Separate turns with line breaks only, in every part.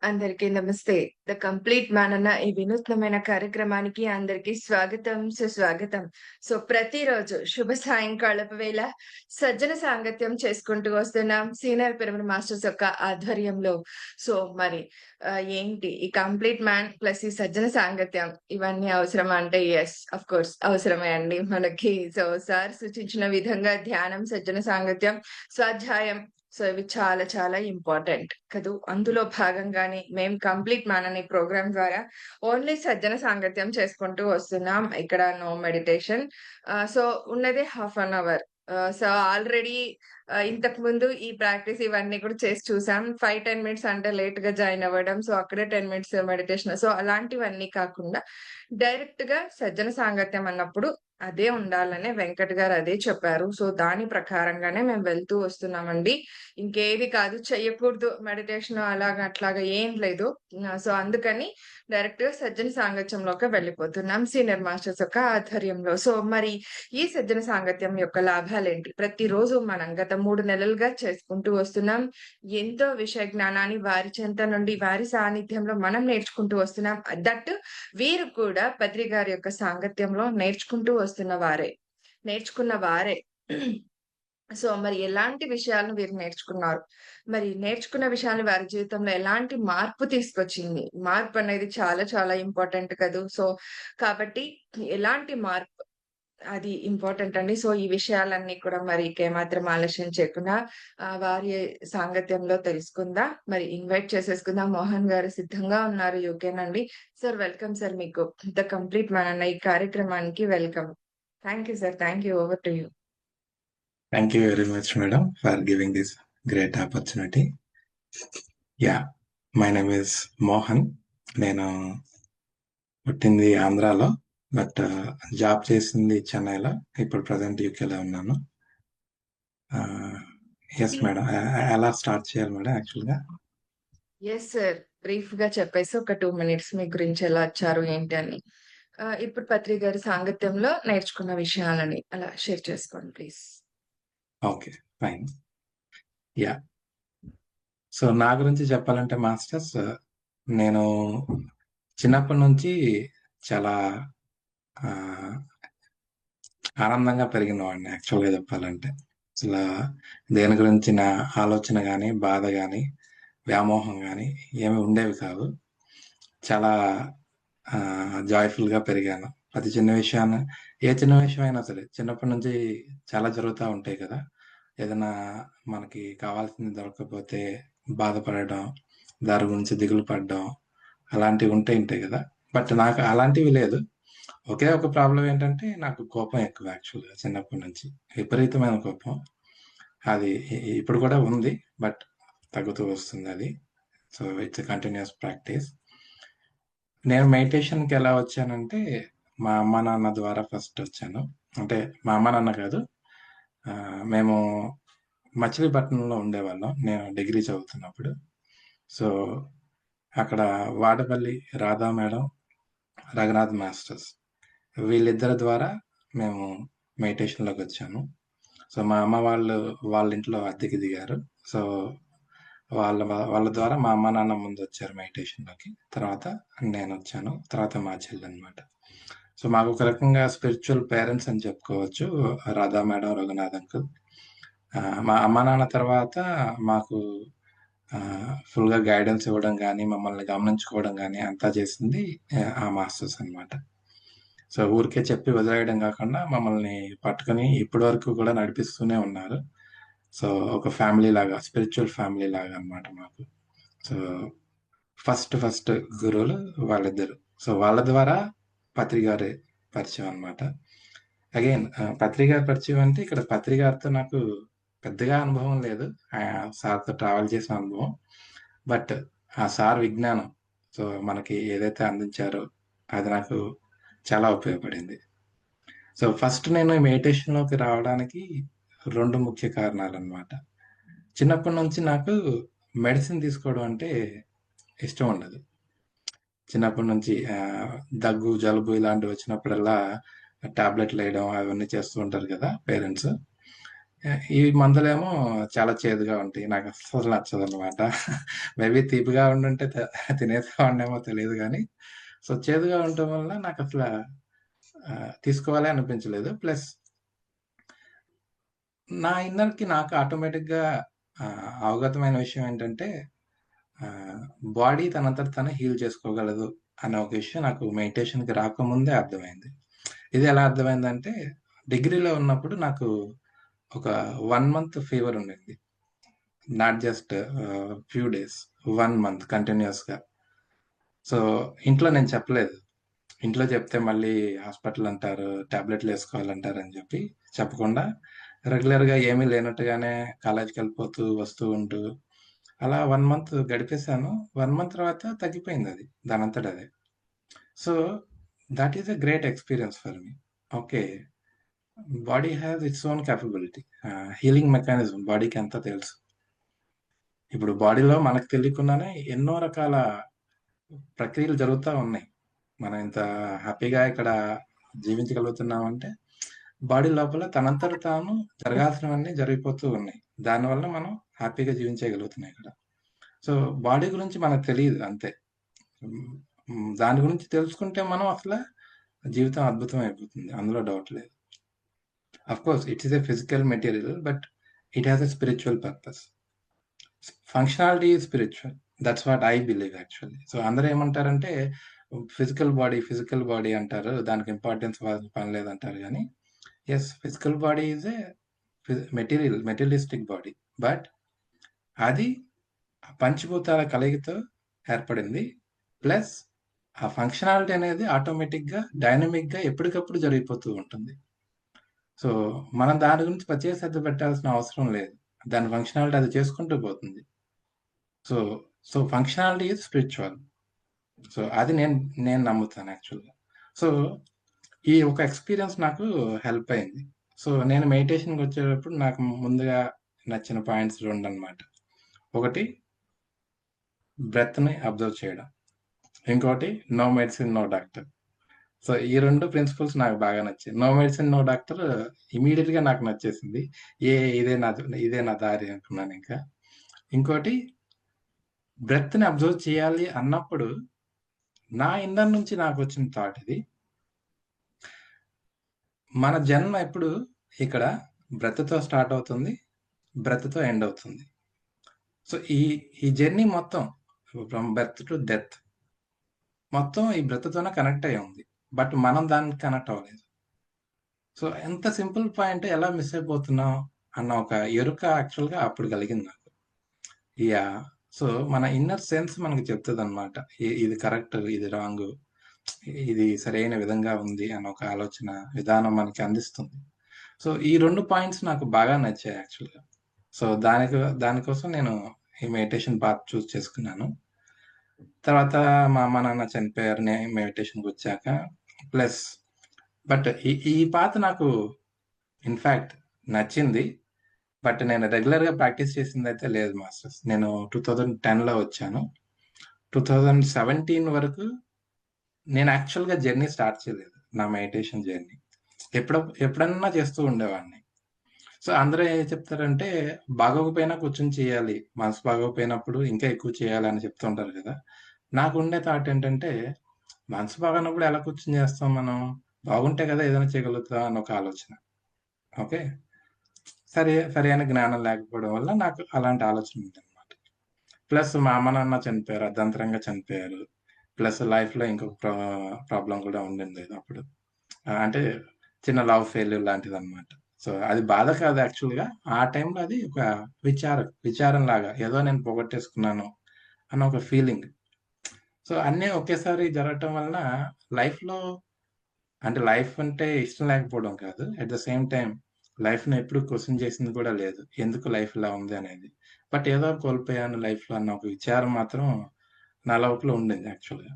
అందరికీ నమస్తే. The complete man అన్న ఈ వినూత్నమైన కార్యక్రమానికి అందరికీ స్వాగతం, సుస్వాగతం. ప్రతిరోజు శుభ సాయంకాలపు వేళ సజ్జన సాంగత్యం చేసుకుంటూ వస్తున్నాం సీనియర్ పిరమిడ్ మాస్టర్స్ యొక్క ఆధ్వర్యంలో. మరి ఏంటి ఈ కంప్లీట్ మ్యాన్ ప్లస్ ఈ సజ్జన సాంగత్యం ఇవన్నీ అవసరమా అంటే యెస్, ఆఫ్‌కోర్స్ అవసరమే అండి మనకి. సార్ సూచించిన విధంగా ధ్యానం, సజ్జన సాంగత్యం, స్వాధ్యాయం ఇవి చాలా చాలా ఇంపార్టెంట్ కదూ! అందులో భాగంగానే మేము కంప్లీట్ మ్యాన్ అనే ప్రోగ్రామ్ ద్వారా ఓన్లీ సజ్జన సాంగత్యం చేసుకుంటూ వస్తున్నాం. ఇక్కడ నో మెడిటేషన్. ఉన్నదే హాఫ్ అన్ అవర్. ఆల్రెడీ ఇంతకుముందు ఈ ప్రాక్టీస్ ఇవన్నీ కూడా చేసి చూసాం. 5, 10 మినిట్స్ అంటే లేట్‌గా జాయిన్ అవ్వడం. అక్కడే 10 మినిట్స్ మెడిటేషన్. అలాంటివన్నీ కాకుండా డైరెక్ట్‌గా సజ్జన సాంగత్యం అన్నప్పుడు అదే ఉండాలనే వెంకట్ గారు అదే చెప్పారు. దాని ప్రకారంగానే మేము వెళ్తూ వస్తున్నామండి. ఇంకేది కాదు, చెయ్యకూడదు మెడిటేషన్ అలాగా అట్లాగా ఏం లేదు. అందుకని డైరెక్ట్‌గా సజ్జన సాంగత్యంలోకి వెళ్ళిపోతున్నాం సీనియర్ మాస్టర్స్ యొక్క ఆధ్వర్యంలో. మరి ఈ సజ్జన సాంగత్యం యొక్క లాభాలేంటి? ప్రతిరోజు మనం గత 3 నెలలుగా చేసుకుంటూ వస్తున్నాం. ఎంతో విషయ జ్ఞానాన్ని వారి చెంత నుండి, వారి సాన్నిధ్యంలో మనం నేర్చుకుంటూ వస్తున్నాం. దట్ వీరు కూడా బద్రి గారి యొక్క సాంగత్యంలో నేర్చుకున్న వారే. మరి ఎలాంటి విషయాలను వీరు నేర్చుకున్నారు? మరి నేర్చుకున్న విషయాలు వారి జీవితంలో ఎలాంటి మార్పు తీసుకొచ్చింది? మార్పనేది చాలా చాలా ఇంపార్టెంట్ కదూ! కాబట్టి ఎలాంటి మార్పు అది ఇంపార్టెంట్ అండి. ఈ విషయాలన్నీ కూడా మరి ఇంకేమాత్రం ఆలస్యం చేయకుండా వారి సాంగత్యంలో తెలుసుకుందాం. మరి ఇన్వైట్ చేసేసుకుందాం. మోహన్ గారు సిద్ధంగా ఉన్నారు. యూకేనండి. సార్ వెల్కమ్ సార్ మీకు. ద కంప్లీట్ మ్యాన్ అన్న ఈ కార్యక్రమానికి welcome. Thank you sir. Thank you. Over to you.
Thank you very much, madam, for giving this great opportunity. Yeah, my name is Mohan. నేను పుట్టింది ఆంధ్రాలో, బట్ జాబ్ చేసింది చెన్నైలో. ఇప్పుడు ప్రజెంట్ యూకేలో ఉన్నాను. ఎస్ మేడం, ఎలా స్టార్ట్ చేయాలి మేడం యాక్చువల్గా?
Yes sir. బ్రీఫ్‌గా చెప్పేసి ఒక 2 మినిట్స్ మీ గురించి ఎలా వచ్చారు ఏంటి అని. ఇప్పుడు పత్రి గారి సాంగత్యంలో నేర్చుకున్న విషయాలని అలా షేర్ చేసుకోండి please.
Okay, fine. Yeah, so నా గురించి చెప్పాలంటే మాస్టర్స్, నేను చిన్నప్పటి నుంచి చాలా ఆ, ఆనందంగా పెరిగిన వాడిని యాక్చువల్గా చెప్పాలంటే. అసలు దేని గురించిన ఆలోచన కానీ, బాధ కానీ, వ్యామోహం కానీ ఏమి ఉండేవి కాదు. చాలా జాయ్ఫుల్గా పెరిగాను. ప్రతి చిన్న విషయాన్ని, ఏ చిన్న విషయం అయినా సరే చిన్నప్పటి నుంచి చాలా జరుగుతూ ఉంటాయి కదా. ఏదైనా మనకి కావాల్సింది దొరకకపోతే బాధపడడం, దాని గురించి దిగులు పడడం, అలాంటివి ఉంటాయి కదా. బట్ నాకు అలాంటివి లేదు. ఒకే ఒక ప్రాబ్లం ఏంటంటే నాకు కోపం ఎక్కువ యాక్చువల్గా చిన్నప్పటి నుంచి. విపరీతమైన కోపం. అది ఇప్పుడు కూడా ఉంది, బట్ తగ్గుతూ వస్తుంది అది. It's continuous practice. నేను మెడిటేషన్కి ఎలా వచ్చానంటే మా అమ్మ నాన్న ద్వారా ఫస్ట్ వచ్చాను. అంటే మా అమ్మ నాన్న కాదు, మేము మచిలీపట్నంలో ఉండేవాళ్ళం నేను డిగ్రీ చదువుతున్నప్పుడు. సో అక్కడ వాడపల్లి రాధా మేడం, రఘునాథ్ మాస్టర్స్, వీళ్ళిద్దరి ద్వారా మేము మెడిటేషన్లోకి వచ్చాము. సో మా అమ్మ వాళ్ళ ఇంట్లో అద్దెకి దిగారు. సో వాళ్ళ ద్వారా మా అమ్మ నాన్న ముందు వచ్చారు మెడిటేషన్లోకి. తర్వాత నేను వచ్చాను. తర్వాత మా చెల్లి అనమాట. సో మాకు ఒక రకంగా స్పిరిచువల్ పేరెంట్స్ అని చెప్పుకోవచ్చు, రాధా మేడం, రఘునాథ్ అంకుల్. మా అమ్మ నాన్న తర్వాత మాకు ఫుల్గా గైడెన్స్ ఇవ్వడం కానీ, మమ్మల్ని గమనించుకోవడం కానీ అంతా చేసింది ఆ మాస్టర్స్ అనమాట. సో ఊరికే చెప్పి వదిలేయడం కాకుండా మమ్మల్ని పట్టుకొని ఇప్పటి వరకు కూడా నడిపిస్తూనే ఉన్నారు. సో ఒక ఫ్యామిలీ లాగా, స్పిరిచువల్ ఫ్యామిలీ లాగా అనమాట మాకు. సో ఫస్ట్ గురువులు వాళ్ళిద్దరు. సో వాళ్ళ ద్వారా పత్రి గారి పరిచయం అనమాట. అగైన్ పత్రి గారి పరిచయం అంటే ఇక్కడ పత్రి గారితో నాకు పెద్దగా అనుభవం లేదు, సార్తో ట్రావెల్ చేసిన అనుభవం. బట్ ఆ సార్ విజ్ఞానం, సో మనకి ఏదైతే అందించారో అది నాకు చాలా ఉపయోగపడింది. సో ఫస్ట్ నేను మెడిటేషన్లోకి రావడానికి 2 ముఖ్య కారణాలు అనమాట. చిన్నప్పటి నుంచి నాకు మెడిసిన్ తీసుకోవడం అంటే ఇష్టం ఉండదు. చిన్నప్పటి నుంచి దగ్గు, జలుబు ఇలాంటివి వచ్చినప్పుడల్లా టాబ్లెట్లు వేయడం అవన్నీ చేస్తూ ఉంటారు కదా పేరెంట్స్. ఈ మందులేమో చాలా చేదుగా ఉంటాయి. నాకస్సలు నచ్చదనమాట. మేబీ తీపిగా ఉండుంటే తినేసేవాడినేమో తెలీదు గానీ, సో, చేదుగా ఉండటం వల్ల నాకసల తీసుకోవాలి అనిపించలేదు. ప్లస్ నా ఇన్నర్‌కి నాకు ఆటోమేటిక్‌గా అవగతమైన విషయం ఏంటంటే, ఆహ్, బాడీ తనంతట తానే హీల్ చేసుకోగలదు అనే ఒక విషయం నాకు మెడిటేషన్‌కి రాకముందే అర్థమైంది. ఇది ఎలా అర్థమైందంటే, డిగ్రీలో ఉన్నప్పుడు నాకు ఒక 1 మంత్ ఫీవర్ ఉండింది. Not just few days. 1 month కంటిన్యూయస్‌గా. సో, ఇంట్లో నేను చెప్పలేదు. ఇంట్లో చెప్తే మళ్ళీ హాస్పిటల్ అంటారు, టాబ్లెట్‌లేసుకోవాలంటారని చెప్పి చెప్పకుండా రెగ్యులర్‌గా ఏమీ లేనట్టుగానే కాలేజ్‌కెళ్ళిపోతూ, వస్తూ ఉంటూ అలా 1 మంత్ గడిపేశాను. 1 మంత్ తర్వాత తగ్గిపోయిందది. దానంతట అదే. So, that is a great experience for me. Okay. Body has its own capability. Healing mechanism బాడీకంతా తెలుసు. ఇప్పుడు బాడీలో మనకు తెలియకుండానే ఎన్నో రకాల ప్రక్రియలు జరుగుతా ఉన్నాయి. మనం ఇంత హ్యాపీగా ఇక్కడ జీవించగలుగుతున్నామంటే, బాడీ లోపల తనంతట తాను జరగాల్సినవన్నీ జరిగిపోతూ ఉన్నాయి. దానివల్ల మనం హ్యాపీగా జీవించగలుగుతున్నాం ఇక్కడ. సో, బాడీ గురించి మనకు తెలీదు అంతే. హ్మ్. దాని గురించి తెలుసుకుంటే మనం జీవితం అద్భుతం అయిపోతుంది. అందులో డౌట్ లేదు. Of course it is a physical material but it has a spiritual purpose. Functionality is spiritual. That's what I believe actually. So, అందరూ ఏమంటారంటే ఫిజికల్ బాడీ అంటారు. దానికి ఇంపార్టెన్స్ ఇవ్వాల్సిన పని లేదంటారు గానీ, yes physical body is a materialistic body. But అది పంచభూతాల కలయికతో ఏర్పడింది. ప్లస్ ఆ ఫంక్షనాలిటీ అనేది ఆటోమేటిక్‌గా, డైనమిక్‌గా ఎప్పటికప్పుడు జరిగిపోతూ ఉంటుంది. సో, మనం దాని గురించి ప్రత్యేక శ్రద్ధ పెట్టాల్సిన అవసరం లేదు. దాని ఫంక్షనాలిటీ అది చేసుకుంటూ పోతుంది. So, functionality is spiritual. So, అది నేను నమ్ముతాను యాక్చువల్‌గా. సో, ఈ ఒక ఎక్స్‌పీరియన్స్ నాకు హెల్ప్ అయింది. సో, నేను మెడిటేషన్‌కొచ్చేటప్పుడు నాకు ముందుగా నచ్చిన పాయింట్స్ 2 అన్నమాట. ఒకటి బ్రెత్‌ని అబ్జర్వ్ చేయడం. ఇంకోటి no medicine, no doctor. So, ఈ 2 ప్రిన్సిపల్స్ నాకు బాగా నచ్చాయి. నో మెడిసిన్, నో డాక్టర్ ఇమ్మీడియేట్‌గా నాకు నచ్చేసింది. ఇదే నా దారి అనుకున్నానింకా. ఇంకోటి బ్రెత్‌ని అబ్జర్వ్ చేయాలి అన్నప్పుడు నా ఇన్నర్ నుంచి నాకొచ్చిన థాట్ ఇది. మన జన్మ ఎప్పుడు ఇక్కడ బ్రెత్‌తో స్టార్ట్ అవుతుంది. బ్రెత్‌తో ఎండ్ అవుతుంది. సో, ఈ జర్నీ మొత్తం ఫ్రమ్ బర్త్ టు డెత్ మొత్తం ఈ బ్రెత్‌తోనే కనెక్ట్ అయ్యి ఉంది. బట్ మనం దానికి కనెక్ట్ అవ్వలేదు. సో, ఎంత సింపుల్ పాయింట్ ఎలా మిస్ అయిపోతున్నాం అన్న ఒక ఎరుక యాక్చువల్‌గా అప్పుడు కలిగింది నాకు. యాహ్! సో, మన ఇన్నర్ సెన్స్ మనకు చెప్తదనమాట. ఇది కరెక్ట్, ఇది రాంగు, ఇది సరైన విధంగా ఉంది అన్న ఒక ఆలోచన విధానం మనకి అందిస్తుంది. సో, ఈ 2 పాయింట్స్ నాకు బాగా నచ్చాయి యాక్చువల్‌గా. సో, దానికోసం నేను ఈ మెడిటేషన్ పాత్ చూజ్ చేసుకున్నాను. తర్వాత మా అమ్మ, నాన్న చనిపోయారు మెడిటేషన్‌కొచ్చాక. ప్లస్ బట్ ఈ పాత్ నాకు ఇన్‌ఫాక్ట్ నచ్చింది. బట్ నేను రెగ్యులర్‌గా ప్రాక్టీస్ చేసిందైతే లేదు మాస్టర్స్. నేను 2010లో వచ్చాను. 2017 వరకు నేను యాక్చువల్‌గా జర్నీ స్టార్ట్ చేయలేదు. నా మెడిటేషన్ జర్నీ. ఎప్పుడన్నా చేస్తూ ఉండేవాడిని. సో, అందరూ ఏం చెప్తారంటే, బాగోకపోయినా కూర్చొని చేయాలి. మనసు బాగోకపోయినప్పుడు ఇంకా ఎక్కువ చేయాలని చెప్తూ ఉంటారు కదా! నాకుండే థాట్ ఏంటంటే, మనసు బాగోనప్పుడు ఎలా కూర్చొని చేస్తాం మనం? బాగుంటే కదా ఏదైనా చేయగలుగుతాం అని ఒక ఆలోచన. ఓకే. సరైన జ్ఞానం లేకపోవడం వల్ల నాకు అలాంటి ఆలోచన ఉందన్నమాట. ప్లస్ మా అమ్మ, నాన్న చనిపోయారు. అర్ధాంతరంగా చనిపోయారు. ప్లస్ లైఫ్‌లో ఇంకొక ప్రాబ్లమ్ కూడా ఉండింది అప్పుడు. అంటే చిన్న లవ్ ఫెయిల్యూర్ లాంటిదన్నమాట. సో, అది బాధ కాదు యాక్చువల్‌గా. ఆ టైంలో అది ఒక విచారంలాగా ఏదో నేను పోగొట్టేసుకున్నాను అన్న ఒక ఫీలింగ్. సో, అన్నీ ఒకేసారి జరగటం వలన లైఫ్‌లో అంటే లైఫ్ అంటే ఇష్టం లేకపోవడం కాదు. అట్ ద సేమ్ టైమ్ లైఫ్‌ని ఎప్పుడు క్వెషన్ చేసింది కూడా లేదు. ఎందుకు లైఫ్ ఇలా ఉంది అనేది. బట్ ఏదో కోల్పోయాను లైఫ్‌లో అన్న ఒక విచారం మాత్రం నా లోపల ఉండింది యాక్చువల్‌గా.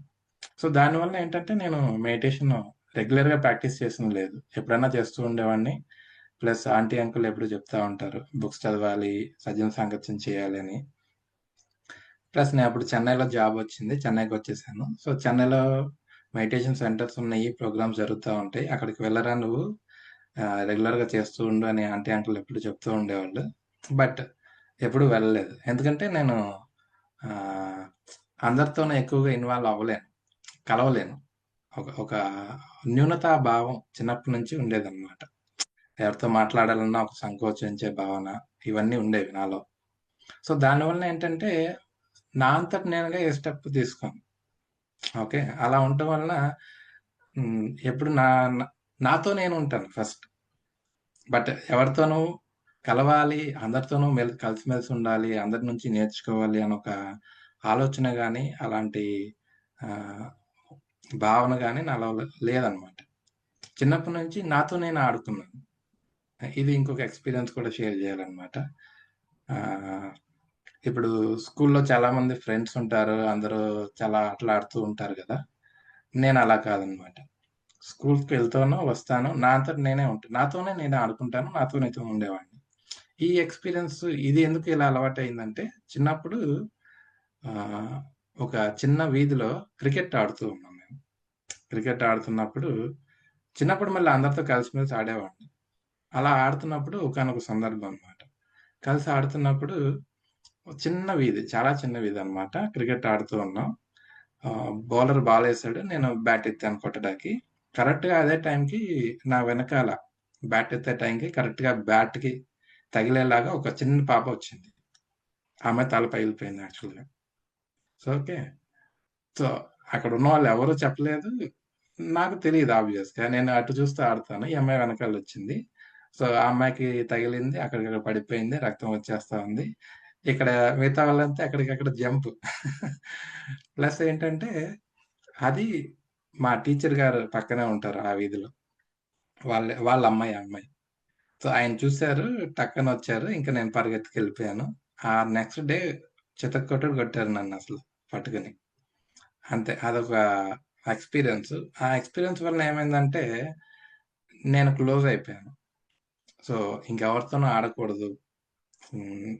సో, దానివల్ల ఏంటంటే నేను మెడిటేషన్ రెగ్యులర్‌గా ప్రాక్టీస్ చేసింది లేదు. ఎప్పుడన్నా చేస్తూ ఉండేవాడిని. ప్లస్ ఆంటీ, అంకుల్ ఎప్పుడు చెప్తా ఉంటారు. బుక్స్ చదవాలి, సజ్జన సాంగత్యం చేయాలి అని. ప్లస్ నేనప్పుడు చెన్నైలో జాబొచ్చింది. చెన్నైకొచ్చేసాను. సో, చెన్నైలో మెడిటేషన్ సెంటర్స్ ఉన్నాయి. ప్రోగ్రామ్స్ జరుగుతా ఉంటాయి. అక్కడికి వెళ్ళరా నువ్వు? రెగ్యులర్‌గా చేస్తూ ఉండు అని ఆంటీ, అంకుల్ ఎప్పుడు చెప్తూ ఉండేవాళ్ళు. బట్ ఎప్పుడు వెళ్ళలేదు. ఎందుకంటే నేను ఆహ్, అందరితోనూ ఎక్కువగా ఇన్వాల్వ్ అవ్వలేను. కలవలేను. ఒక ఒక న్యూనతా భావం చిన్నప్పటి నుంచి ఉండేదన్నమాట. ఎవరితో మాట్లాడాలన్నా ఒక సంకోచించే భావన ఇవన్నీ ఉండేవి నాలో. సో, దానివలన ఏంటంటే నా అంతట నేనుగా ఏ స్టెప్ తీసుకోను. ఓకే. అలా ఉండటం వలన ఎప్పుడు నాతో నేను ఉంటాను ఫస్ట్. బట్ ఎవరితోనూ కలవాలి, అందరితోనూ కలిసిమెలిసి ఉండాలి, అందరి నుంచి నేర్చుకోవాలి అని ఒక ఆలోచన గాని, అలాంటి ఆహ్, భావన గాని నాలో లేదనమాట. చిన్నప్పటి నుంచి నాతో నేను ఆడుకున్నాను. ఇది ఇంకొక ఎక్స్‌పీరియన్స్ కూడా షేర్ చేయాలనమాట. ఆహ్, ఇప్పుడు స్కూల్‌లో చాలామంది ఫ్రెండ్స్ ఉంటారు. అందరూ చాలా ఆటలాడుతూ ఉంటారు గదా! నేనలా కాదనమాట. స్కూల్‌కి వెళ్తాను, వస్తాను. నా అంతట నేనే ఉంటాను. నాతోనే నేను ఆడుకుంటాను. నాతో ఉండేవాడిని. ఈ ఎక్స్‌పీరియన్స్ ఇది ఎందుకు ఇలా అలవాటయిందంటే, చిన్నప్పుడు ఆహ్, ఒక చిన్న వీధిలో క్రికెట్ ఆడుతూ ఉన్నాం మేము. క్రికెట్ ఆడుతున్నప్పుడు చిన్నప్పుడు మళ్ళీ అందరితో కలిసిమెలిసి ఆడేవాడిని. అలా ఆడుతున్నప్పుడు ఒకానొక సందర్భం అన్నమాట. కలిసి ఆడుతున్నప్పుడు చిన్న వీధి, చాలా చిన్న వీధనమాట. క్రికెట్ ఆడుతూ ఉన్నాం. బౌలర్ బాలేసాడు. నేను బ్యాట్ ఎత్తాను కొట్టడానికి. కరెక్ట్‌గా అదే టైంకి నా వెనకాల బ్యాట్ ఎత్తే టైంకి కరెక్ట్‌గా బ్యాట్‌కి తగిలేలాగా ఒక చిన్న పాప వచ్చింది. ఆమె తల పగిలిపోయింది యాక్చువల్‌గా. So, okay. సో, అక్కడున్న వాళ్ళెవరు చెప్పలేదు. నాకు తెలీదు ఆబ్వియస్‌గా. నేను అటు చూస్తూ ఆడుతాను. ఈ అమ్మాయి వెనకాలొచ్చింది. సో, ఆ అమ్మాయికి తగిలింది. అక్కడికక్కడ పడిపోయింది. రక్తం వచ్చేస్తా ఉంది. ఇక్కడ మిగతా వాళ్ళంతా ఎక్కడికక్కడ జంప్. ప్లస్ ఏంటంటే, అది మా టీచర్ గారు పక్కనే ఉంటారు ఆ వీధిలో. వాళ్ళ అమ్మాయి, ఆ అమ్మాయి. సో, ఆయన చూసారు. టక్కనొచ్చారు. ఇంక నేను పరిగెత్తుకెళ్ళిపోయాను. ఆ నెక్స్ట్ డే చితక్కొట్టుడు కొట్టారు నన్నసలు పట్టుకొని. అంతే. అదొక ఎక్స్‌పీరియన్స్. ఆ ఎక్స్‌పీరియన్స్ వలన ఏమైందంటే, నేను క్లోజ్ అయిపోయాను. సో, ఇంకెవరితోనూ ఆడకూడదు. హ్మ్.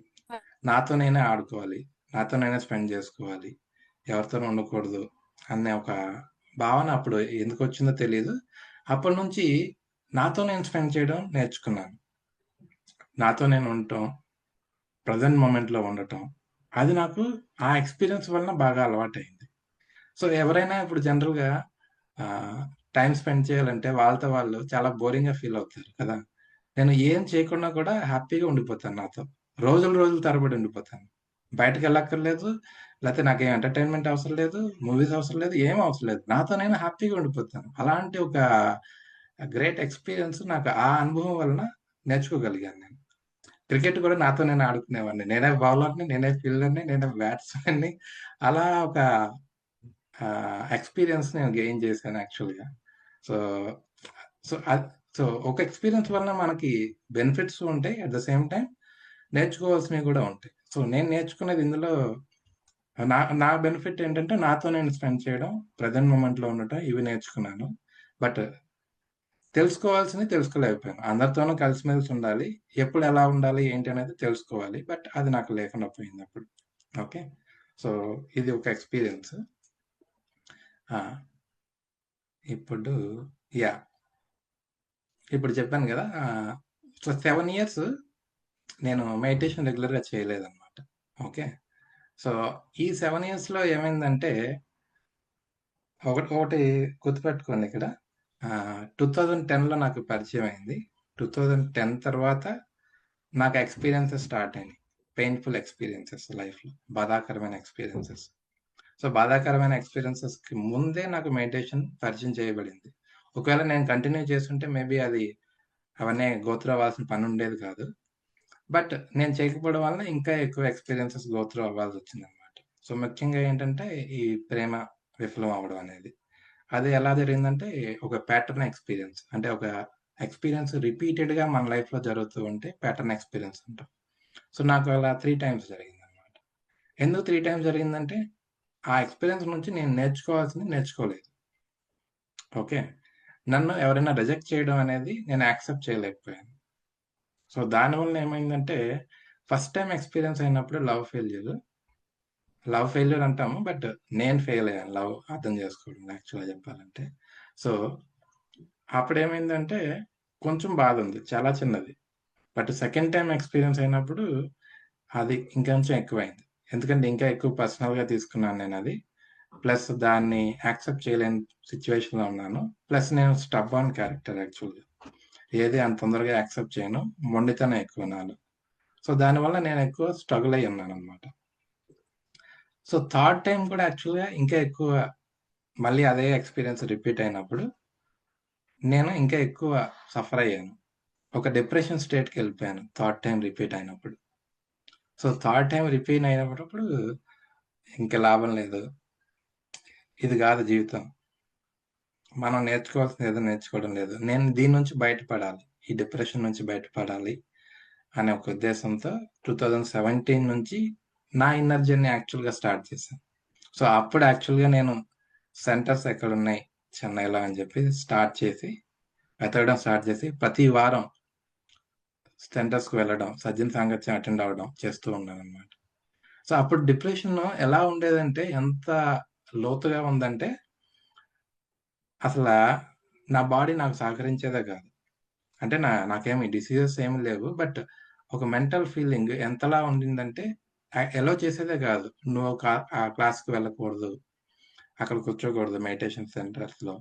నాతో నేనే ఆడుకోవాలి. నాతో నేనే స్పెండ్ జేసుకోవాలి. ఎవరితోనూ ఉండకూడదు అనే ఒక భావన అప్పుడు ఎందుకొచ్చిందో తెలీదు. అప్పటినుంచి నాతో నేను స్పెండ్ చేయడం నేర్చుకున్నాను. నాతో నేను ఉండటం, ప్రెజెంట్ మొమెంట్‌లో ఉండటం. అది నాకు ఆ ఎక్స్‌పీరియన్స్ వలన బాగా అలవాటయింది. సో, ఎవరైనా ఇప్పుడు జనరల్‌గా ఆహ్, టైమ్ స్పెండ్ చేయాలంటే వాళ్ళతో వాళ్ళు చాలా బోరింగ్‌గా ఫీల్ అవుతారు కదా! నేను ఏం చేయకుండా కూడా హ్యాపీగా ఉండిపోతాను నాతో. రోజులు రోజులు తరబడి ఉండిపోతాను. బయటకెళ్ళక్కర్లేదు. లేతే నాకేం ఎంటర్‌టైన్‌మెంట్ అవసరం లేదు. మూవీస్ అవసరం లేదు. ఏం అవసరం లేదు. నాతో నేను హ్యాపీగా ఉండిపోతాను. అలాంటి ఒక గ్రేట్ ఎక్స్‌పీరియన్స్ నాకు ఆ అనుభవం వలన నేర్చుకోగలిగాను నేను. క్రికెట్ కూడా నాతో నేను ఆడుకునేవాడిని. నేనే బౌలర్‌ని, నేనే ఫీల్డర్‌ని, నేనే బ్యాట్స్‌మన్‌ని అలా ఒక ఎక్స్‌పీరియన్స్ నేను గెయిన్ చేశాను యాక్చువల్‌గా. సో, సో, సో, ఒక ఎక్స్‌పీరియన్స్ వలన మనకి బెనిఫిట్స్ ఉంటాయి. అట్ ద సేమ్ టైమ్ నేర్చుకోవాల్సినవి కూడా ఉంటాయి. సో, నేను నేర్చుకున్నది ఇందులో నా నా బెనిఫిట్ ఏంటంటే నాతో నేను స్పెండ్ చేయడం, ప్రెజెంట్ మొమెంట్‌లో ఉండటం ఇవి నేర్చుకున్నాను. బట్ తెలుసుకోవాల్సినవి తెలుసుకోలేకపోయాను. అందరితోనూ కలిసిమెలిసి ఉండాలి. ఎప్పుడు ఎలా ఉండాలి, ఏంటి అనేది తెలుసుకోవాలి. బట్ అది నాకు లేకుండా పోయిందప్పుడు. ఓకే. సో, ఇది ఒక ఎక్స్‌పీరియన్స్. ఆ! ఇప్పుడు యాహ్! ఇప్పుడు చెప్పాను గదా! సో, 7 ఇయర్స్ నేను మెడిటేషన్ రెగ్యులర్‌గా చేయలేదన్నమాట. ఓకే. సో, ఈ 7 ఇయర్స్‌లో ఏమైందంటే ఒకటి ఒకటి గుర్తుపెట్టుకోండి ఇక్కడ. 2010లో నాకు పరిచయం అయింది. 2010 తర్వాత నాకు ఎక్స్‌పీరియన్సెస్ స్టార్ట్ అయినాయి. పెయిన్‌ఫుల్ ఎక్స్‌పీరియన్సెస్ లైఫ్‌లో. బాధాకరమైన ఎక్స్‌పీరియన్సెస్. సో, బాధాకరమైన ఎక్స్‌పీరియన్సెస్‌కి ముందే నాకు మెడిటేషన్ పరిచయం చేయబడింది. ఒకవేళ నేను కంటిన్యూ చేసుంటే మేబీ అది అవన్నీ గో త్రూ అవ్వాల్సిన పనుండేది కాదు. బట్ నేను చేయకపోవడం వలన ఇంకా ఎక్కువ ఎక్స్‌పీరియన్సెస్ గో త్రూ అవ్వాల్సొచ్చిందనమాట. సో, ముఖ్యంగా ఏంటంటే ఈ ప్రేమ విఫలం అవ్వడం అనేది. అది ఎలా జరిగిందంటే ఒక ప్యాటర్న్ ఎక్స్‌పీరియన్స్. అంటే ఒక ఎక్స్‌పీరియన్స్ రిపీటెడ్‌గా మన లైఫ్‌లో జరుగుతూ ఉంటే ప్యాటర్న్ ఎక్స్‌పీరియన్స్ అంటాం. సో, నాకు అలా 3 టైమ్స్ జరిగిందనమాట. ఎందుకు 3 టైమ్స్ జరిగిందంటే ఆ ఎక్స్‌పీరియన్స్ నుంచి నేను నేర్చుకోవాల్సింది నేర్చుకోలేదు. ఓకే. నన్ను ఎవరైనా రిజెక్ట్ చేయడం అనేది నేను యాక్సెప్ట్ చేయలేకపోయాను. సో, దానివలన ఏమైందంటే ఫస్ట్ టైమ్ ఎక్స్‌పీరియన్స్ అయినప్పుడు లవ్ ఫెయిల్యూర్ అంటాము. బట్ నేను ఫెయిల్ అయ్యాను లవ్ అర్థం చేసుకోవడంలో యాక్చువల్‌గా చెప్పాలంటే. సో, అప్పుడేమైందంటే కొంచెం బాధుంది. చాలా చిన్నది. బట్ సెకండ్ టైమ్ ఎక్స్‌పీరియన్స్ అయినప్పుడు అది ఇంకొంచెం ఎక్కువైంది. ఎందుకంటే ఇంకా ఎక్కువ పర్సనల్‌గా తీసుకున్నాను నేనది. ప్లస్ దాన్ని యాక్సెప్ట్ చేయలేని సిట్యుయేషన్‌లో ఉన్నాను. ప్లస్ నేను స్టబార్న్ క్యారెక్టర్ యాక్చువల్‌గా. ఏది అంత తొందరగా యాక్సెప్ట్ చేయను. మొండితనం ఎక్కువ నాలో. సో, దానివల్ల నేను ఎక్కువ స్ట్రగుల్ అయ్యి ఉన్నాననమాట. సో, థర్డ్ టైమ్ కూడా యాక్చువల్‌గా ఇంకా ఎక్కువ మళ్ళీ అదే ఎక్స్‌పీరియన్స్ రిపీట్ అయినప్పుడు నేను ఇంకా ఎక్కువ సఫర్ అయ్యాను. ఒక డిప్రెషన్ స్టేట్‌కెళ్ళిపోయాను థర్డ్ టైమ్ రిపీట్ అయినప్పుడు. సో, థర్డ్ టైమ్ రిపీట్ అయినప్పుడు ఇంక లాభం లేదు. ఇది గాదు జీవితం. మనం నేర్చుకోవాల్సింది ఏదో నేర్చుకోవడం లేదు. నేను దీని నుంచి బయటపడాలి. ఈ డిప్రెషన్ నుంచి బయటపడాలి అనే ఒక ఉద్దేశంతో 2017 నుంచి నా ఇన్నర్ జర్నీ యాక్చువల్‌గా స్టార్ట్ చేశాను. సో, అప్పుడు యాక్చువల్‌గా నేను సెంటర్స్ ఎక్కడున్నాయి చెన్నైలో అని చెప్పి స్టార్ట్ చేసి, వెతకడం స్టార్ట్ చేసి, ప్రతి వారం సెంటర్స్‌కి వెళ్ళడం, సజ్జన సాంగత్యం అటెండ్ అవ్వడం చేస్తూ ఉన్నాననమాట. సో, అప్పుడు డిప్రెషన్ ఎలా ఉండేదంటే, ఎంత లోతుగా ఉందంటే, అసలా నా బాడీ నాకు సహకరించేదే కాదు. అంటే నాకేమి డిసీజెస్ ఏమి లేవు. బట్ ఒక మెంటల్ ఫీలింగ్ ఎంతలా ఉండిందంటే, ఎలో చేసేదే కాదు. నువ్వు ఆ క్లాస్‌కి వెళ్ళకూడదు. అక్కడ కూర్చోకూడదు మెడిటేషన్ సెంటర్స్‌లో.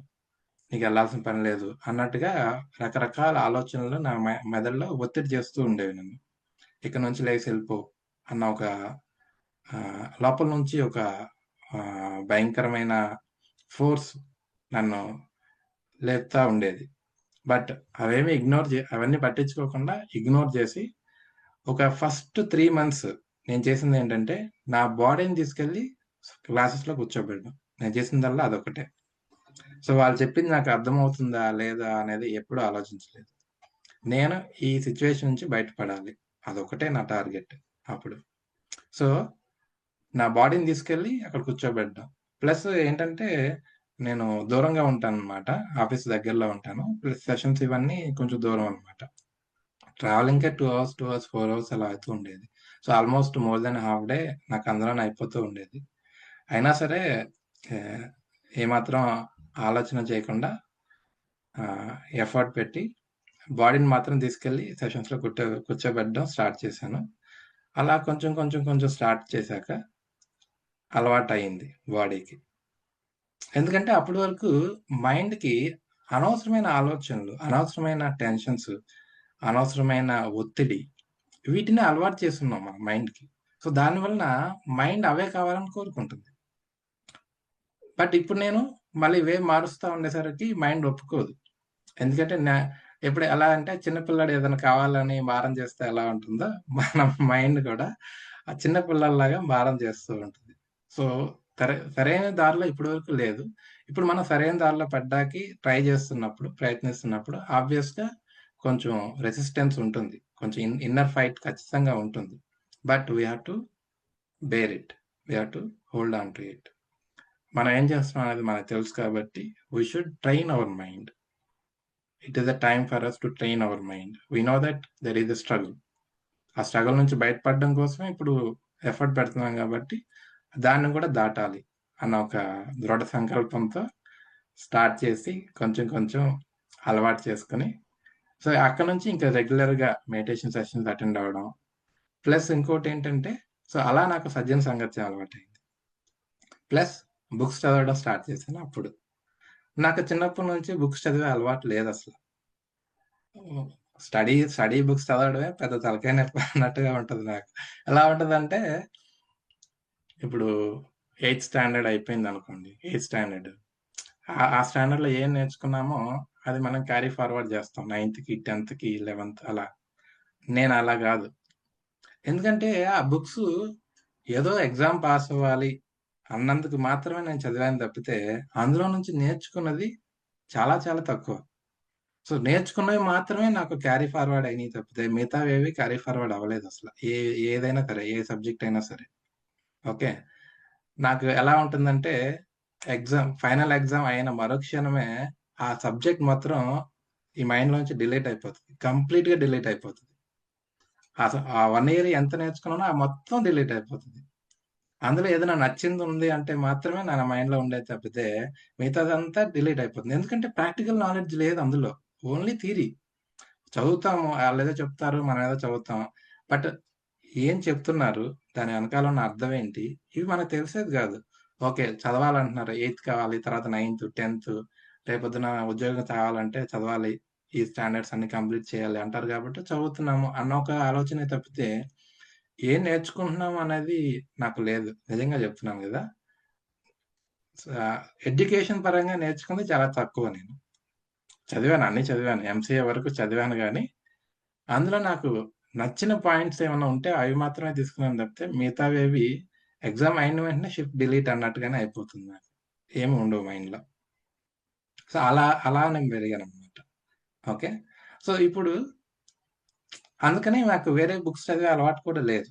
నీకెళ్ళాల్సిన పని లేదు అన్నట్టుగా రకరకాల ఆలోచనలు నా మెదడులో ఒత్తిడి చేస్తూ ఉండేవి నన్ను. ఇక నుంచి లేసి ఎళ్ళిపో అన్న ఒక లోపల నుంచి ఒక భయంకరమైన ఫోర్స్ నన్ను లేపుతా ఉండేది. బట్ అవన్నీ పట్టించుకోకుండా ఇగ్నోర్ చేసి ఒక ఫస్ట్ 3 మంత్స్ నేను చేసిందేంటంటే, నా బాడీని తీసుకెళ్ళి క్లాసెస్‌లో కూర్చోబెట్టడం. నేను చేసిందల్లా అదొక్కటే. సో, వాళ్ళు చెప్పింది నాకు అర్థమవుతుందా? లేదా? అనేది ఎప్పుడూ ఆలోచించలేదు. నేను ఈ సిట్యుయేషన్ నుంచి బయటపడాలి. అదొక్కటే నా టార్గెట్ అప్పుడు. సో, నా బాడీని తీసుకెళ్ళి అక్కడ కూర్చోబెట్టడం. ప్లస్ ఏంటంటే, నేను దూరంగా ఉంటాననమాట. ఆఫీస్ దగ్గరలో ఉంటాను. ప్లస్ సెషన్స్ ఇవన్నీ కొంచెం దూరం అనమాట. ట్రావెలింగ్‌కే 2 అవర్స్, 2 అవర్స్, 4 అవర్స్ అలా అవుతూ ఉండేది. So, almost more than half day నాకు అందులోనే అయిపోతూ ఉండేది. అయినా సరే ఆహ్, ఏమాత్రం ఆలోచన చేయకుండా ఎఫర్ట్ పెట్టి బాడీని మాత్రం తీసుకెళ్ళి సెషన్స్‌లో కూర్చోబెట్టడం స్టార్ట్ చేశాను. అలా కొంచెం, కొంచెం, కొంచెం స్టార్ట్ చేశాక అలవాటయింది బాడీకి. ఎందుకంటే అప్పటి వరకు మైండ్‌కి అనవసరమైన ఆలోచనలు, అనవసరమైన టెన్షన్స్, అనవసరమైన ఒత్తిడి వీటిని అలవాటు చేసున్నాం మన మైండ్‌కి. సో, దానివలన మైండ్ అవే కావాలని కోరుకుంటుంది. బట్ ఇప్పుడు నేను మళ్ళీ ఇవే మారుస్తా ఉండేసరికి మైండ్ ఒప్పుకోదు. ఎందుకంటే ఇప్పుడు ఎలా అంటే చిన్న పిల్లాడు ఏదైనా కావాలని మారం చేస్తే ఎలా ఉంటుందో, మన మైండ్ కూడా ఆ చిన్న పిల్లల్లాగా మారం చేస్తూ ఉంటుంది. సో, సరైన దారిలో ఇప్పటి వరకు లేదు. ఇప్పుడు మనం సరైన దారిలో పడ్డానికి ట్రై చేస్తున్నప్పుడు, ప్రయత్నిస్తున్నప్పుడు ఆబ్వియస్‌గా కొంచెం రెసిస్టెన్స్ ఉంటుంది. కొంచెం ఇన్నర్ ఫైట్ ఖచ్చితంగా ఉంటుంది. But we have to bear it. We have to hold on to it. మనం ఏం చేస్తున్నాం అనేది మనకు తెలుసు కాబట్టి we should train our mind. It is a time for us to train our mind. We know that there is a struggle. ఆ struggle నుంచి బయటపడడం కోసమే ఇప్పుడు ఎఫర్ట్ పెడుతున్నాం కాబట్టి, దాన్ని కూడా దాటాలి అన్న ఒక దృఢ సంకల్పంతో స్టార్ట్ చేసి కొంచెం కొంచెం అలవాటు చేసుకొని, సో, అక్కడి నుంచి ఇంకా రెగ్యులర్‌గా మెడిటేషన్ సెషన్స్ అటెండ్ అవ్వడం. ప్లస్ ఇంకోటేంటంటే, సో, అలా నాకు సజ్జన సాంగత్యం అలవాటయింది. ప్లస్ బుక్స్ చదవడం స్టార్ట్ చేశాను అప్పుడు. నాకు చిన్నప్పటి నుంచి బుక్స్ చదివే అలవాటు లేదసల. హ్మ్. స్టడీ బుక్స్ చదవడమే పెద్ద తలకాయ నొప్పి అన్నట్టుగా ఉంటది నాకు. ఎలా ఉంటదంటే, ఇప్పుడు ఎయిత్ స్టాండర్డ్ అయిపోయిందనుకోండి. Eighth standard. ఆ స్టాండర్డ్‌లో ఏం నేర్చుకున్నామో అది మనం క్యారీ ఫార్వర్డ్ చేస్తాం. 9థ్‌కి, 10థ్‌కి, 11థ్ అలా. నేను అలా గాదు. ఎందుకంటే ఆ బుక్సు ఏదో ఎగ్జామ్ పాస్ అవ్వాలి అన్నందుకు మాత్రమే నేను చదివాను తప్పితే, అందులో నుంచి నేర్చుకున్నది చాలా చాలా తక్కువ. సో, నేర్చుకున్నవి మాత్రమే నాకు క్యారీ ఫార్వర్డ్ అయినియి తప్పితే, మిగతావేవి క్యారీ ఫార్వర్డ్ అవ్వలేదసల. ఏదైనా సరే, ఏ సబ్జెక్ట్ అయినా సరే. ఓకే. నాకు ఎలా ఉంటుందంటే, ఫైనల్ ఎగ్జామ్ అయిన మరుక్షణమే ఆ సబ్జెక్ట్ మాత్రం ఈ మైండ్‌లోంచి డిలీట్ అయిపోతది. కంప్లీట్‌గా డిలీట్ అయిపోతది. ఆ 1 ఇయర్ ఎంత నేర్చుకున్నానో ఆ మొత్తం డిలీట్ అయిపోతది. అందులో ఏదైనా నచ్చిందుంది అంటే మాత్రమే నా మైండ్‌లో ఉండేది తప్పితే, మిగతాదంతా డిలీట్ అయిపోతుంది. ఎందుకంటే ప్రాక్టికల్ నాలెడ్జ్ లేదు అందులో. Only theory. చదువుతాము. ఆళ్ళేదో చెప్తారు. మనమేదో చదువుతాం. బట్ ఏం చెప్తున్నారు? దాని వెనకాల ఉన్న అర్థం ఏంటి? ఇవి మనకు తెలిసేది గాదు. ఓకే. చదవాలంటున్నారు. 8థ్ కావాలి. తర్వాత 9థ్, 10థ్ రేపొద్దున ఉద్యోగం కావాలంటే చదవాలి. ఈ స్టాండర్డ్స్ అన్నీ కంప్లీట్ చేయాలి అంటారు గాబట్టి చదువుతున్నాము అన్న ఒక ఆలోచనే తప్పితే, ఏం నేర్చుకుంటున్నాం అనేది నాకు లేదు. నిజంగా జెప్తున్నాను గదా! ఎడ్యుకేషన్ పరంగా నేర్చుకుంది చాలా తక్కువ నేను. చదివాను. అన్నీ చదివాను. ఎంసీఏ వరకు చదివాను గానీ అందులో నాకు నచ్చిన పాయింట్స్ ఏమన్నా ఉంటే అవి మాత్రమే తీసుకున్నాను తప్పితే మిగతావేవి ఎగ్జామ్ అయిన వెంటనే షిఫ్ట్ డిలీట్ అన్నట్టుగానే అయిపోతుంది నాకు. ఏమి ఉండవు మైండ్‌లో. సో, అలా నేను పెరిగాననమాట. ఓకే. సో, ఇప్పుడు అందుకని నాకు వేరే బుక్స్ చదివే అలవాటు కూడా లేదు.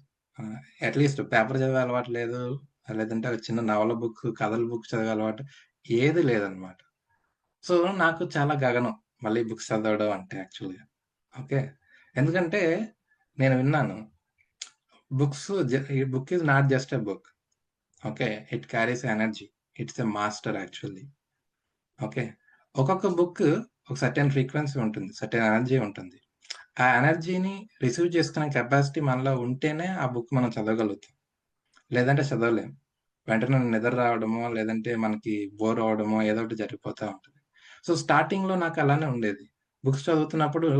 అట్‌లీస్ట్ పేపర్ చదివే అలవాటు లేదు. లేదంటే ఒక చిన్న నవల బుక్, కథల బుక్ చదివే అలవాటు ఏది లేదనమాట. సో, నాకు చాలా గగనం మళ్ళీ బుక్స్ చదవడం అంటే యాక్చువల్‌గా. ఓకే. ఎందుకంటే నేను విన్నాను. ఈ book is not just a book. Okay. It carries energy. It's a master actually. Okay. ఒక్కొక్క బుక్ ఒక సర్టెన్ ఫ్రీక్వెన్సీ ఉంటుంది. సర్టెన్ ఎనర్జీ ఉంటుంది. ఆ ఎనర్జీని రిసీవ్ చేసుకునే కెపాసిటీ మనలో ఉంటేనే ఆ బుక్ మనం చదవగలుగుతాం. లేదంటే చదవలేం. వెంటనే నిద్ర రావడమో, లేదంటే మనకి బోర్ అవ్వడమో ఏదో ఒకటి జరిగిపోతా ఉంటది. సో, స్టార్టింగ్‌లో నాకు అలానే ఉండేది. బుక్స్ చదువుతున్నప్పుడు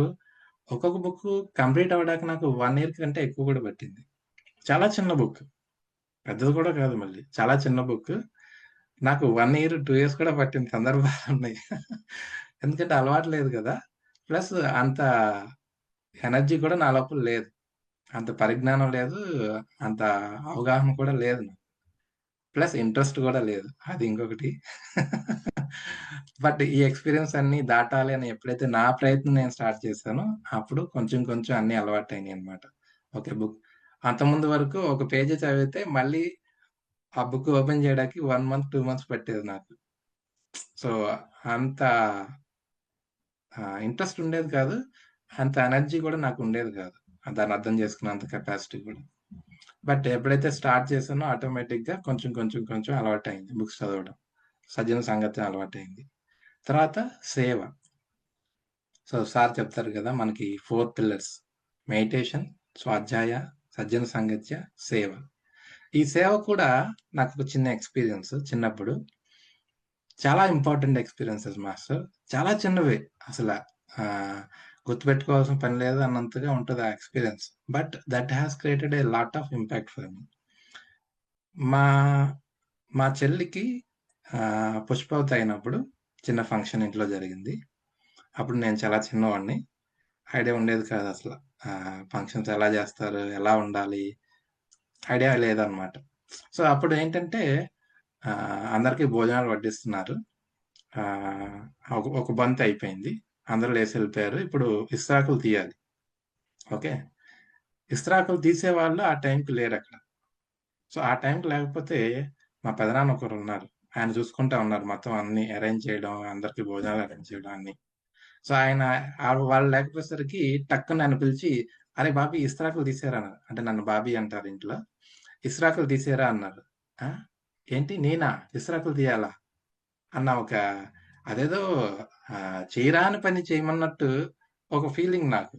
ఒక్కొక్క బుక్ కంప్లీట్ అవ్వడానికి నాకు 1 ఇయర్ కంటే ఎక్కువ కూడా పట్టింది. చాలా చిన్న బుక్. పెద్దది కూడా కాదు మళ్ళీ. చాలా చిన్న బుక్. నాకు 1 ఇయర్, 2 ఇయర్స్ కూడా పట్టిన సందర్భాలున్నాయి. ఎందుకంటే అలవాటు లేదు గదా! ప్లస్ అంత ఎనర్జీ కూడా నా లోపల లేదు. అంత పరిజ్ఞానం లేదు. అంత అవగాహన కూడా లేదు నాకు. ప్లస్ ఇంట్రెస్ట్ గూడా లేదు. అది ఇంకొకటి. బట్ ఈ ఎక్స్‌పీరియన్స్ అన్నీ దాటాలి అని ఎప్పుడైతే నా ప్రయత్నం నేను స్టార్ట్ చేశానో, అప్పుడు కొంచెం కొంచెం అన్నీ అలవాటయినియనమాట. ఓకే. అంతకుముందు వరకు ఒక పేజీ చదివితే మళ్ళీ ఆ బుక్ ఓపెన్ చేయడానికి 1 మంత్, 2 మంత్స్ పట్టేది నాకు. సో, అంత ఇంట్రెస్ట్ ఉండేది కాదు. అంత ఎనర్జీ కూడా నాకుండేది కాదు. దాన్ని అర్థం చేసుకునేంత కెపాసిటీ కూడా. బట్ ఎప్పుడైతే స్టార్ట్ చేశానో ఆటోమేటిక్‌గా కొంచెం కొంచెం కొంచెం అలవాటయింది బుక్స్ చదవడం. సజ్జన సాంగత్యం అలవాటయింది. తర్వాత సేవ. సో, సార్ చెప్తారు కదా! మనకి 4 పిల్లర్స్. మెడిటేషన్, స్వాధ్యాయ, సజ్జన సాంగత్య, సేవ. ఈ సేవ కూడా నాకొక చిన్న ఎక్స్‌పీరియన్స్ చిన్నప్పుడు. చాలా ఇంపార్టెంట్ ఎక్స్‌పీరియన్సెస్ మాస్టర్. చాలా చిన్నవే అసల. ఆహ్, గుర్తుపెట్టుకోవాల్సిన పని లేదు అన్నంతగా ఉంటది ఆ experience. But that has created a lot of impact for me. మా మా చెల్లికి పుష్పవతి అయినప్పుడు చిన్న ఫంక్షన్ ఇంట్లో జరిగింది. అప్పుడు నేను చాలా చిన్నవాడిని. ఐడియా ఉండేది కాదసల. ఫంక్షన్స్ ఎలా జేస్తారు? ఎలా ఉండాలి? ఐడియా లేదనమాట. సో, అప్పుడేంటంటే అందరికి భోజనాలు వడ్డిస్తున్నారు. ఆహ్, ఒక బంతయిపోయింది. అందరూ లేసెళ్ళిపోయారు. ఇప్పుడు ఇస్తరాకులు తీయాలి. ఓకే. ఇస్తరాకులు తీసేవాళ్ళు ఆ టైంకి లేరక్కడ. సో, ఆ టైంకి లేకపోతే మా పెదనాన్న ఒకరున్నారు. ఆయన చూసుకుంటా ఉన్నారు. మొత్తం అన్నీ అరేంజ్ చేయడం, అందరికి భోజనాలు అరేంజ్ చేయడం అన్నీ. సో, ఆయన వాళ్ళు లేకపోయేసరికి టక్కున నన్ను పిలిచి, "అరే బాబీ ఇస్తరాకులు తీసేయరా" అన్నారు. అంటే నన్ను బాబీ అంటారు ఇంట్లో. "ఇస్తరాకులు తీసేయరా" అన్నారు. ఆ! ఏంటి నేనా? ఇస్తరాకులు తీయాలా? అన్న ఒక అదేదో చేయరాని పని చేయమన్నట్టు ఒక ఫీలింగ్ నాకు.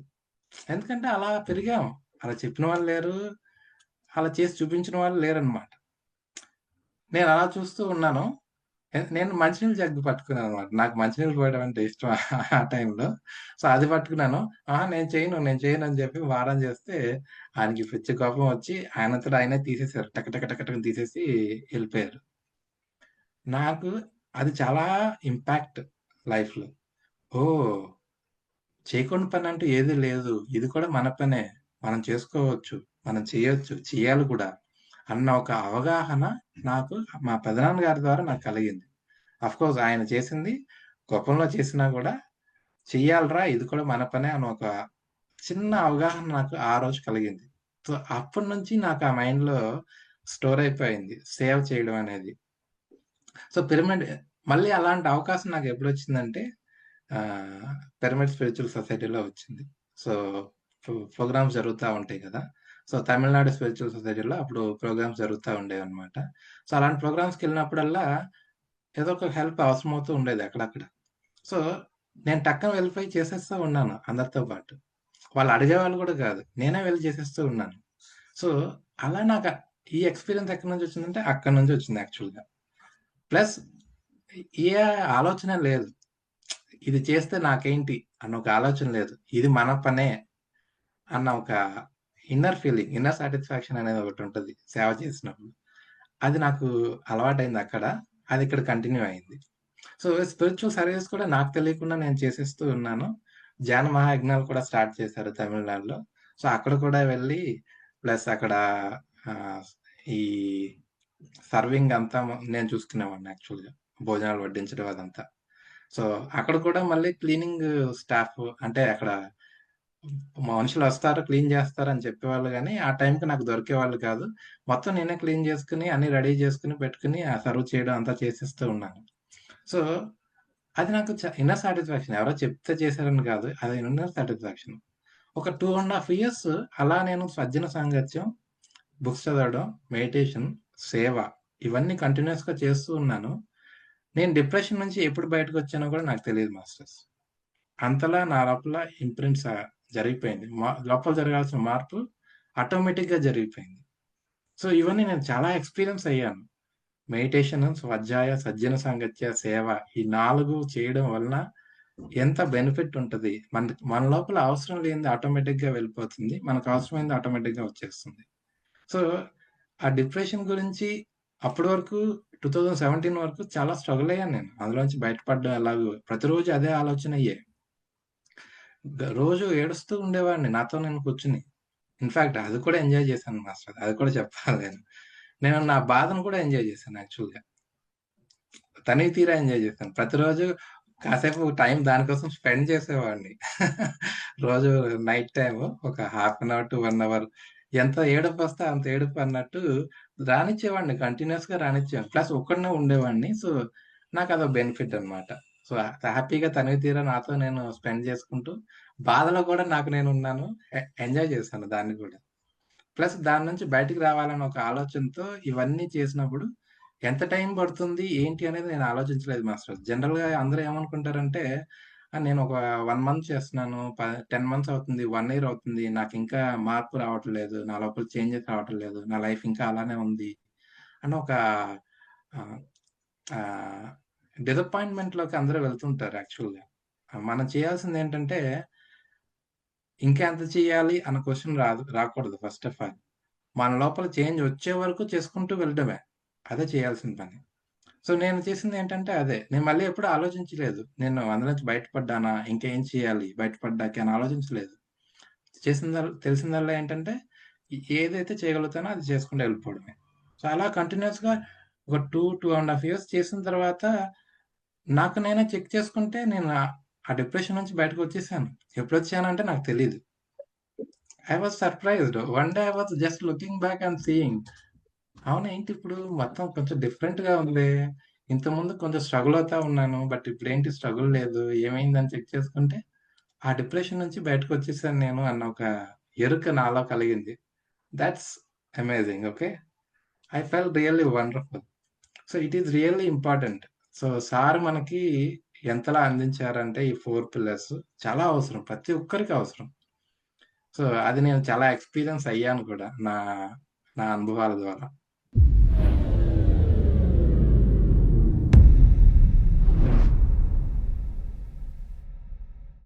ఎందుకంటే అలా పెరిగాం. అలా చెప్పిన వాళ్ళు లేరు. అలా చేసి చూపించిన వాళ్ళు లేరనమాట. నేనలా చూస్తూ ఉన్నాను. నేను మంచినీళ్ళ జగ్గు పట్టుకున్నాననమాట. నాకు మంచినీళ్ళు పోయడం అంటే ఇష్టం ఆ టైంలో. సో, అది పట్టుకున్నాను. "అహా! నేను చేయను" అని చెప్పి మారం చేస్తే ఆయనకి పిచ్చి కోపం వచ్చి ఆయనంతట ఆయనే తీసేసారు. టక టక టక టక తీసేసి ఎళ్ళిపోయారు. నాకు అది చాలా ఇంపాక్ట్ లైఫ్‌లో. ఓహ్! చేయకూడని పనంటూ ఏది లేదు. ఇది కూడా మన పనే. మనం చేసుకోవచ్చు. మనం చేయొచ్చు. చేయాలి కూడా. అన్న ఒక అవగాహన నాకు మా పెదనాన్న గారి ద్వారా నాకు కలిగింది. అఫ్‌కోర్స్ ఆయన చేసింది కోపంలో చేసినా గూడా చెయ్యాలిరా ఇది కూడా మన పనే అని ఒక చిన్న అవగాహన నాకు ఆ రోజు కలిగింది. సో, అప్పటినుంచి నాకు ఆ మైండ్‌లో స్టోర్ అయిపోయింది. సేవ్ చేయడం అనేది. సో, మళ్ళీ అలాంటి అవకాశం నాకెప్పుడొచ్చిందంటే ఆహ్, పిరమిడ్ స్పిరిచ్యువల్ సొసైటీలో వచ్చింది. సో, ప్రోగ్రామ్స్ జరుగుతా ఉంటాయి కదా! సో, తమిళనాడు స్పిరిచ్యువల్ సొసైటీలో అప్పుడు ప్రోగ్రామ్స్ జరుగుతా ఉండేవన్నమాట. సో, అలాంటి ప్రోగ్రామ్స్‌కెళ్ళినప్పుడల్లా ఏదో ఒక హెల్ప్ అవసరమవుతూ ఉండేది అక్కడక్కడ. సో, నేను టక్కన వెళ్ళిపోయి చేసేస్తా ఉన్నాను అందరితో పాటు. వాళ్ళు అడిగేవాళ్ళు కూడా కాదు. నేనే వెళ్లి చేసేస్తూ ఉన్నాను. సో, అలా నాకు ఈ ఎక్స్‌పీరియన్స్ ఎక్కడి నుంచొచ్చిందంటే అక్కడి నుంచొచ్చింది యాక్చువల్‌గా. ప్లస్ ఏ ఆలోచన లేదు. ఇది చేస్తే నాకేంటి అన్న ఒక ఆలోచన లేదు. ఇది మన పనే అన్న ఒక ఇన్నర్ ఫీలింగ్, ఇన్నర్ సాటిస్ఫాక్షన్ అనేది ఒకటుంటది సేవ చేసినప్పుడు. అది నాకు అలవాటయిందక్కడ. అది ఇక్కడ కంటిన్యూ అయింది. సో, స్పిరిచ్యువల్ సర్వీస్ కూడా నాకు తెలియకుండా నేను చేసేస్తూ ఉన్నాను. ధ్యాన మహాయజ్ఞాలు కూడా స్టార్ట్ చేశారు తమిళనాడులో. సో, అక్కడ కూడా వెళ్ళి ప్లస్ అక్కడ ఆహ్, ఈ సర్వింగ్ అంతా నేను చూసుకునేవాడిని యాక్చువల్‌గా. భోజనాలు వడ్డించడం అదంతా. సో, అక్కడ కూడా మళ్ళీ క్లీనింగ్ స్టాఫ్ అంటే అక్కడ మనుషులొస్తారు, క్లీన్ జేస్తారని చెప్పేవాళ్ళు గానీ, ఆ టైంకి నాకు దొరికేవాళ్ళు కాదు. మొత్తం నేనే క్లీన్ జేసుకొని, అన్నీ రెడీ జేసుకొని, పెట్టుకొని, సర్వ్ చేయడం అంతా చేసేస్తూ ఉన్నాను. సో, అది నాకు ఇన్నర్ సాటిస్ఫాక్షన్. ఎవరో చెప్తే చేశారని కాదు. అది ఇన్నర్ సాటిస్ఫాక్షన్. ఒక 2 ½ ఇయర్స్ అలా నేను సజ్జన సాంగత్యం, బుక్స్ చదవడం, మెడిటేషన్, సేవ ఇవన్నీ కంటిన్యూయస్‌గా చేస్తూ ఉన్నాను. నేను డిప్రెషన్ నుంచి ఎప్పుడు బయటకొచ్చానో కూడా నాకు తెలీదు మాస్టర్స్. అంతలా నా లోపల ఇంప్రింట్స్ జరిగిపోయింది. లోపల జరగాల్సిన మార్పు ఆటోమేటిక్‌గా జరిగిపోయింది. సో, ఇవన్నీ నేను చాలా ఎక్స్‌పీరియన్స్ అయ్యాను. మెడిటేషన్, స్వాధ్యాయ, సజ్జన సాంగత్య, సేవ ఈ 4 చేయడం వలన ఎంత బెనిఫిట్ ఉంటది. మన లోపల అవసరం లేనిది ఆటోమేటిక్‌గా వెళ్ళిపోతుంది. మనకు అవసరమైంది ఆటోమేటిక్‌గా వచ్చేస్తుంది. సో, ఆ డిప్రెషన్ గురించి అప్పటి వరకు 2017 వరకు చాలా స్ట్రగుల్ అయ్యాను నేను. అందులోంచి బయటపడడం ఎలాగో ప్రతిరోజు అదే ఆలోచనయ్యే. రోజు ఏడుస్తూ ఉండేవాడిని నాతో నేను కూర్చొని. ఇన్‌ఫాక్ట్ అది కూడా ఎంజాయ్ చేశాను మాస్టర్. అది కూడా చెప్పాలి నేను. నేను నా బాధను కూడా ఎంజాయ్ చేశాను యాక్చువల్‌గా. తనివి తీరా ఎంజాయ్ చేశాను. ప్రతిరోజు కాసేపు టైం దానికోసం స్పెండ్ చేసేవాడిని. రోజు నైట్ టైము ఒక half an hour to 1 hour ఎంత ఏడుపొస్తే అంత ఏడుపు అన్నట్టు రానిచ్చేవాడిని. కంటిన్యూయస్‌గా రానిచ్చేవాడిని. ప్లస్ ఒక్కడినే ఉండేవాడిని. సో, నాకదో బెనిఫిట్ అన్నమాట. సో, హ్యాపీగా తనివి తీరా నాతో నేను స్పెండ్ చేసుకుంటూ, బాధలో కూడా నాకు నేనున్నాను. ఎంజాయ్ చేశాను దాన్ని కూడా. ప్లస్ దాని నుంచి బయటికి రావాలన్న ఒక ఆలోచనతో ఇవన్నీ చేసినప్పుడు ఎంత టైం పడుతుంది, ఏంటి అనేది నేను ఆలోచించలేదు మాస్టర్. జనరల్‌గా అందరూ ఏమనుకుంటారంటే, నేను ఒక 1 మంత్ చేస్తున్నాను, 10 మంత్స్ అవుతుంది, 1 ఇయర్ అవుతుంది. నాకింకా మార్పు రావట్లేదు. నా లోపల చేంజెస్ రావట్లేదు. నా లైఫ్ ఇంకా అలానే ఉంది అన్న ఒక ఆహ్, ఆహ్, డిసప్పాయింట్‌మెంట్‌లోకి అందరూ వెళ్తుంటారు యాక్చువల్‌గా. మనం చేయాల్సిందేంటంటే, ఇంకా ఎంత చేయాలి అన్న క్వెషన్ రాకూడదు ఫస్ట్ ఆఫ్ ఆల్. మన లోపల చేంజ్ వచ్చే వరకు చేసుకుంటూ వెళ్ళడమే. అదే చేయాల్సిన పని. సో, నేను చేసిందేంటంటే అదే. నేను మళ్ళీ ఎప్పుడు ఆలోచించలేదు. నేను అందులో నుంచి బయటపడ్డానా? ఇంకేం చేయాలి బయటపడ్డాకి అని ఆలోచించలేదు. తెలిసిందల్లా ఏంటంటే ఏదైతే చేయగలుగుతానో అది చేసుకుంటూ వెళ్ళిపోవడమే. సో, అలా కంటిన్యూయస్‌గా ఒక 2 ½ ఇయర్స్ చేసిన తర్వాత నాకు నేనే చెక్ చేసుకుంటే నేను ఆ డిప్రెషన్ నుంచి బయటకొచ్చేసాను. ఎప్పుడొచ్చానంటే నాకు తెలీదు. I was surprised. One day I was just looking back and seeing అవునా! ఏంటి ఇప్పుడు మొత్తం కొంచెం డిఫరెంట్‌గా ఉంది. ఇంతకుముందు కొంచెం స్ట్రగుల్ అవుతా ఉన్నాను. బట్ ఇప్పుడేంటి స్ట్రగుల్ లేదు. ఏమైందని చెక్ చేసుకుంటే, ఆ డిప్రెషన్ నుంచి బయటకొచ్చేసాను నేను అన్న ఒక ఎరుక నాలో కలిగింది. Thoughts amazing. Okay. I felt really wonderful. So, it is really important. So, sir మనకి ఎంతలా అందించారంటే ఈ 4 పిల్లర్స్ చాలా అవసరం. ప్రతి ఒక్కరికి అవసరం. సో, అది నేను చాలా ఎక్స్‌పీరియన్స్ అయ్యాను కూడా నా నా అనుభవాల ద్వారా.